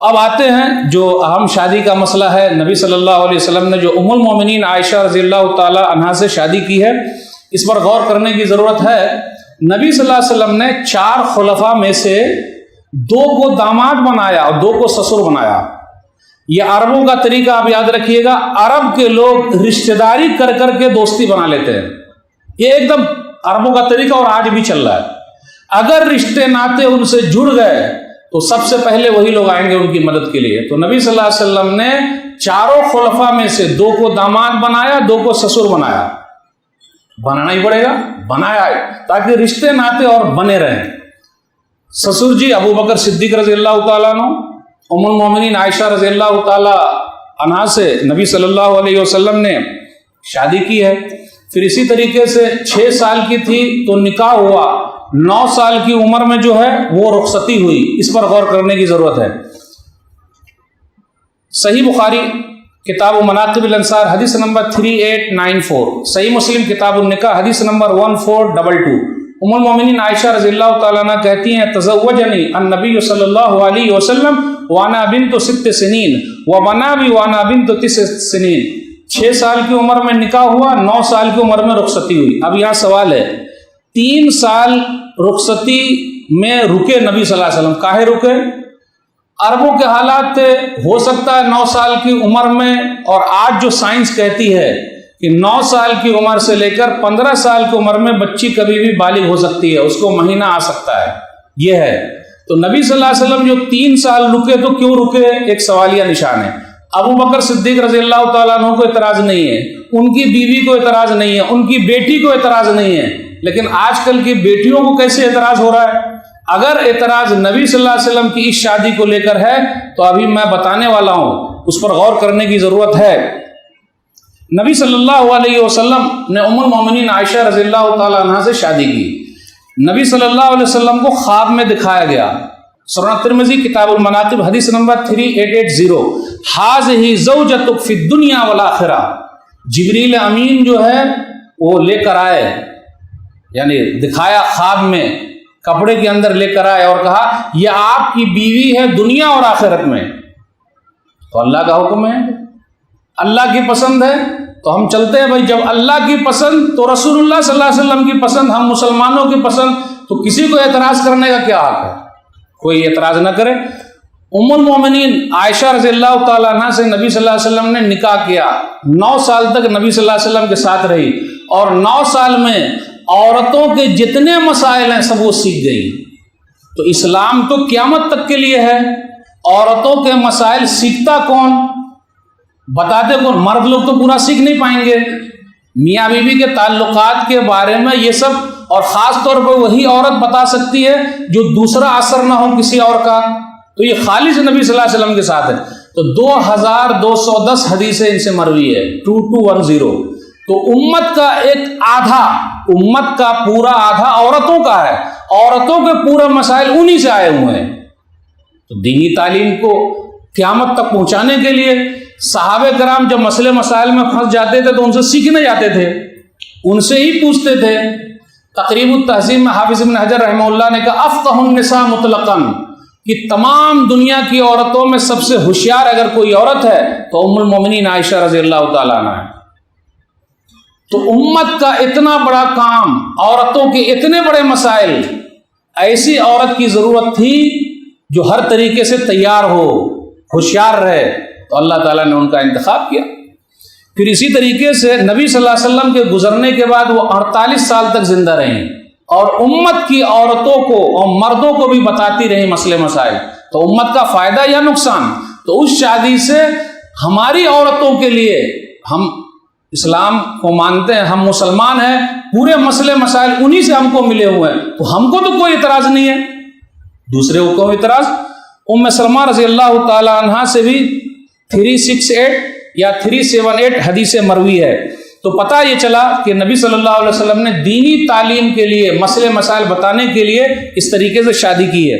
اب آتے ہیں جو اہم شادی کا مسئلہ ہے۔ نبی صلی اللہ علیہ وسلم نے جو ام المومنین عائشہ رضی اللہ تعالی عنہا سے شادی کی ہے، اس پر غور کرنے کی ضرورت ہے۔ نبی صلی اللہ علیہ وسلم نے 4 خلفاء میں سے 2 کو داماد بنایا اور 2 کو سسر بنایا۔ یہ عربوں کا طریقہ آپ یاد رکھیے گا، عرب کے لوگ رشتہ داری کر کر کے دوستی بنا لیتے ہیں۔ یہ ایک دم عربوں کا طریقہ اور آج بھی چل رہا ہے۔ اگر رشتے ناتے ان سے جڑ گئے تو سب سے پہلے وہی لوگ آئیں گے ان کی مدد کے لیے۔ تو نبی صلی اللہ علیہ وسلم نے 4 خلفاء میں سے 2 کو داماد بنایا، 2 کو سسر بنایا۔ بنانا ہی پڑے گا، بنایا ہے تاکہ رشتے ناتے اور بنے رہیں۔ سسر جی ابو بکر صدیق رضی اللہ تعالیٰ عنہ، ام المومنین عائشہ رضی اللہ تعالیٰ عنہا سے نبی صلی اللہ علیہ وسلم نے شادی کی ہے۔ پھر اسی طریقے سے 6 سال کی تھی تو نکاح ہوا، 9 سال کی عمر میں جو ہے وہ رخصتی ہوئی۔ اس پر غور کرنے کی ضرورت ہے۔ صحیح بخاری کتاب مناقب الانصار حدیث نمبر 3894، صحیح مسلم کتاب النکاح حدیث نمبر 1422، ام المومنین عائشہ رضی اللہ تعالیٰ عنہ کہتی ہیں تزوجنی النبی صلی اللہ علیہ وسلم وانا بنت 6 سنین وبنا بی وانا بنت 9 سنین۔ 6 سال کی عمر میں نکاح ہوا، 9 سال کی عمر میں رخصتی ہوئی۔ اب یہاں سوال ہے، 3 سال رخصتی میں رکے نبی صلی اللہ علیہ وسلم، کاہے رکے؟ عربوں کے حالات تھے، ہو سکتا ہے 9 سال کی عمر میں، اور آج جو سائنس کہتی ہے کہ 9 سال کی عمر سے لے کر 15 سال کی عمر میں بچی کبھی بھی بالغ ہو سکتی ہے، اس کو مہینہ آ سکتا ہے، یہ ہے۔ تو نبی صلی اللہ علیہ وسلم جو 3 سال رکے تو کیوں رکے؟ ایک سوالیہ نشان ہے۔ ابو بکر صدیق رضی اللہ تعالیٰ عنہ کو اعتراض نہیں ہے، ان کی بیوی کو اعتراض نہیں ہے، ان کی بیٹی کو اعتراض نہیں ہے، لیکن آج کل کی بیٹیوں کو کیسے اعتراض ہو رہا ہے؟ اگر اعتراض نبی صلی اللہ علیہ وسلم کی اس شادی کو لے کر ہے تو ابھی میں بتانے والا ہوں، اس پر غور کرنے کی ضرورت ہے۔ نبی صلی اللہ علیہ وسلم نے ام المومنین عائشہ رضی اللہ تعالیٰ عنہ سے شادی کی۔ نبی صلی اللہ علیہ وسلم کو خواب میں دکھایا گیا۔ سنن ترمذی کتاب المناقب حدیث نمبر 3880، ھذہ زوجتک فی الدنیا والآخرہ۔ جبریل امین جو ہے وہ لے کر آئے، یعنی دکھایا خواب میں، کپڑے کے اندر لے کر آئے اور کہا یہ آپ کی بیوی ہے دنیا اور آخرت میں۔ تو اللہ کا حکم ہے، اللہ کی پسند ہے تو ہم چلتے ہیں بھائی۔ جب اللہ کی پسند تو رسول اللہ صلی اللہ علیہ وسلم کی پسند، ہم مسلمانوں کی پسند، تو کسی کو اعتراض کرنے کا کیا حق ہے؟ کوئی اعتراض نہ کرے۔ ام المومنین عائشہ رضی اللہ تعالیٰ عنہ سے نبی صلی اللہ علیہ وسلم نے نکاح کیا، 9 سال تک نبی صلی اللہ علیہ وسلم کے ساتھ رہی، اور 9 سال میں عورتوں کے جتنے مسائل ہیں سب وہ سیکھ گئی۔ تو اسلام تو قیامت تک کے لیے ہے، عورتوں کے مسائل سیکھتا کون؟ بتاتے کون؟ مرد لوگ تو پورا سیکھ نہیں پائیں گے۔ میاں بیوی کے تعلقات کے بارے میں یہ سب، اور خاص طور پر وہی عورت بتا سکتی ہے جو دوسرا اثر نہ ہو کسی اور کا، تو یہ خالص نبی صلی اللہ علیہ وسلم کے ساتھ ہے۔ تو 2210 حدیثیں ان سے مروی ہے، 2210۔ تو امت کا ایک آدھا، امت کا پورا آدھا عورتوں کا ہے، عورتوں کے پورے مسائل انہی سے آئے ہوئے ہیں۔ تو دینی تعلیم کو قیامت تک پہنچانے کے لیے صحابہ کرام جب مسئلے مسائل میں پھنس جاتے تھے تو ان سے سیکھنے جاتے تھے، ان سے ہی پوچھتے تھے۔ تقریب التہذیب میں حافظ ابن حجر رحمہ اللہ نے کہا افقہ النساء مطلقاً، کہ تمام دنیا کی عورتوں میں سب سے ہوشیار اگر کوئی عورت ہے تو ام المومنین عائشہ رضی اللہ تعالیٰ عنہ ہے۔ تو امت کا اتنا بڑا کام، عورتوں کے اتنے بڑے مسائل، ایسی عورت کی ضرورت تھی جو ہر طریقے سے تیار ہو، ہوشیار رہے، تو اللہ تعالیٰ نے ان کا انتخاب کیا۔ پھر اسی طریقے سے نبی صلی اللہ علیہ وسلم کے گزرنے کے بعد وہ 48 سال تک زندہ رہیں، اور امت کی عورتوں کو اور مردوں کو بھی بتاتی رہی مسئلے مسائل۔ تو امت کا فائدہ یا نقصان؟ تو اس شادی سے ہماری عورتوں کے لیے، ہم اسلام کو مانتے ہیں، ہم مسلمان ہیں، پورے مسئلے مسائل انہی سے ہم کو ملے ہوئے ہیں، تو ہم کو تو کوئی اعتراض نہیں ہے، دوسرے کو کوئی اعتراض؟ ام سلمہ رضی اللہ تعالی عنہا سے بھی 368 یا 378 حدیث مروی ہے۔ تو پتہ یہ چلا کہ نبی صلی اللہ علیہ وسلم نے دینی تعلیم کے لیے، مسئلے مسائل بتانے کے لیے اس طریقے سے شادی کی ہے۔